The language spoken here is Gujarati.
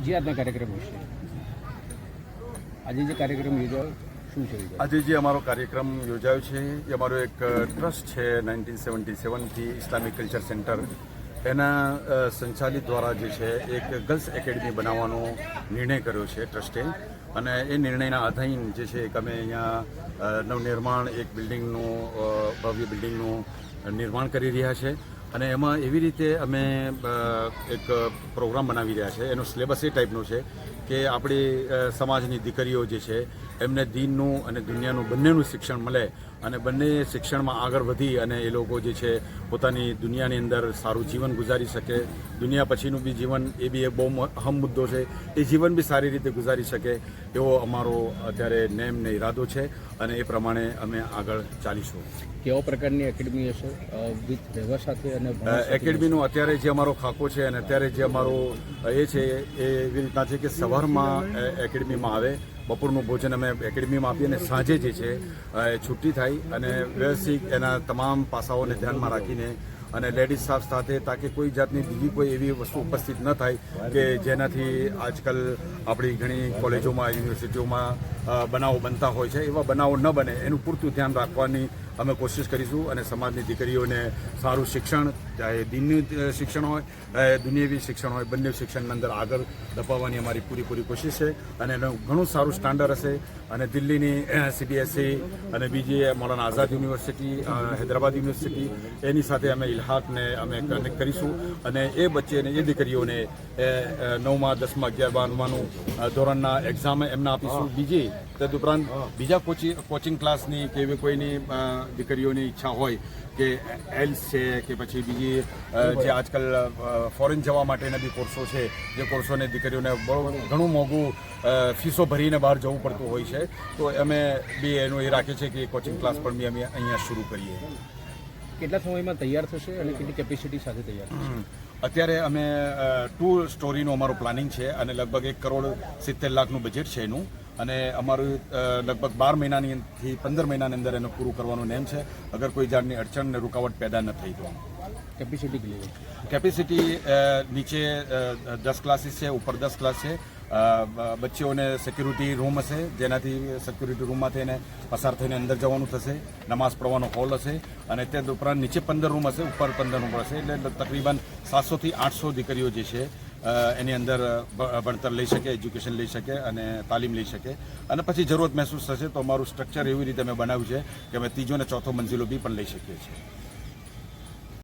જે આજના કાર્યક્રમ વિશે આજે જે કાર્યક્રમ યોજાયો શું છે? આજે જે અમારો કાર્યક્રમ યોજાયો છે એ અમારો એક ટ્રસ્ટ છે 1977થી ઇસ્લામિક કલ્ચર સેન્ટર એના સંચાલિત દ્વારા જે છે એક ગર્લ્સ એકેડમી બનાવવાનો નિર્ણય કર્યો છે ટ્રસ્ટે. અને એ નિર્ણયના આધીન જે છે એક અમે અહીંયા નવનિર્માણ એક બિલ્ડિંગનું ભવ્ય બિલ્ડિંગનું નિર્માણ કરી રહ્યા છે. અને એમાં એવી રીતે અમે એક પ્રોગ્રામ બનાવી રહ્યા છે. એનો સિલેબસ એ ટાઈપનો છે કે આપણી સમાજની દીકરીઓ જે છે એમને દીનનું અને દુનિયાનું બંનેનું શિક્ષણ મળે અને બંને શિક્ષણમાં આગળ વધી અને એ લોકો જે છે પોતાની દુનિયાની અંદર સારું જીવન ગુજારી શકે. દુનિયા પછીનું બી જીવન એ બી એક બહુ અહમ મુદ્દો છે. એ જીવન બી સારી રીતે ગુજારી શકે એવો અમારો અત્યારે નેમ ને ઈરાદો છે અને એ પ્રમાણે અમે આગળ ચાલીશું. કેવા પ્રકારની એકેડમી હશે વિથ વ્યવહાર સાથે અને એકેડમીનો અત્યારે જે અમારો ખાકો છે અને અત્યારે જે અમારો એ છે એ એવી રીતના છે કે સવારમાં એકેડમીમાં આવે, બપોરનું ભોજન અમે એકેડમીમાં આપીએ અને સાંજે જે છે છુટ્ટી થાય અને વ્યવસ્થિત એના તમામ પાસાઓને ધ્યાનમાં રાખીને અને લેડીઝ સ્ટાફ સાથે તાકે કોઈ જાતની બીજી કોઈ એવી વસ્તુ ઉપસ્થિત ન થાય કે જેનાથી આજકાલ આપણી ઘણી કોલેજોમાં યુનિવર્સિટીઓમાં બનાવો બનતા હોય છે. એવા બનાવો ન બને એનું પૂરતું ધ્યાન રાખવાની અમે કોશિશ કરીશું અને સમાજની દીકરીઓને સારું શિક્ષણ, ચાહે દિનનું શિક્ષણ હોય દુનિયાવી શિક્ષણ હોય, બંને શિક્ષણની અંદર આગળ ધપાવવાની અમારી પૂરી કોશિશ છે. અને એનું ઘણું સારું સ્ટાન્ડર્ડ હશે. અને દિલ્હીની CBSE અને બીજી મૌલાના આઝાદ યુનિવર્સિટી, હૈદરાબાદ યુનિવર્સિટી એની સાથે અમે ઇલ્હાકને અમે કનેક્ટ કરીશું અને એ બચ્ચેને એ દીકરીઓને 9મા 10મા 11મા 12માનું ધોરણના એક્ઝામ એમને આપીશું. બીજી તદુપરાંત બીજા કોચિંગ ક્લાસની કે એવી કોઈની દીકરીઓની ઈચ્છા હોય કે એલ્સ છે કે પછી બીજી જે આજકાલ ફોરેન જવા માટેના બી કોર્સો છે, જે કોર્સોને દીકરીઓને બહુ ઘણું મોંઘું ફીસો ભરીને બહાર જવું પડતું હોય છે, તો અમે બી એનું એ રાખીએ છીએ કે કોચિંગ ક્લાસ પણ બી અમે અહીંયા શરૂ કરીએ. કેટલા સમયમાં તૈયાર થશે અને કેટલી કેપેસિટી સાથે તૈયાર થશે? અત્યારે અમે 2 સ્ટોરીનું અમારું પ્લાનિંગ છે અને લગભગ 1,70,00,000નું બજેટ છે એનું. અને અમારું લગભગ 12 મહિનાથી 15 મહિનાની અંદર એને પૂરું કરવાનું નેમ છે, અગર કોઈ જાતની અડચણ ને રૂકાવટ પેદા ન થઈ તો. કેપેસિટી નીચે 10 ક્લાસીસ છે, ઉપર 10 ક્લાસ છે. બચ્ચીઓને સિક્યુરિટી રૂમ હશે, જેનાથી સિક્યુરિટી રૂમમાં થઈને પસાર થઈને અંદર જવાનું થશે. નમાઝ પઢવાનો હોલ હશે અને તે ઉપરાંત નીચે 15 રૂમ હશે, ઉપર 15 રૂમ હશે. એટલે તકરીબન 700 થી 800 દીકરીઓ જે છે એની અંદર ભણતર લઈ શકે, એજ્યુકેશન લઈ શકે અને તાલીમ લઈ શકે. અને પછી જરૂરત મહેસૂસ થશે તો અમારું સ્ટ્રક્ચર એવી રીતે અમે બનાવ્યું છે કે અમે 3જો અને 4થો મંજિલો બી પણ લઈ શકીએ છીએ.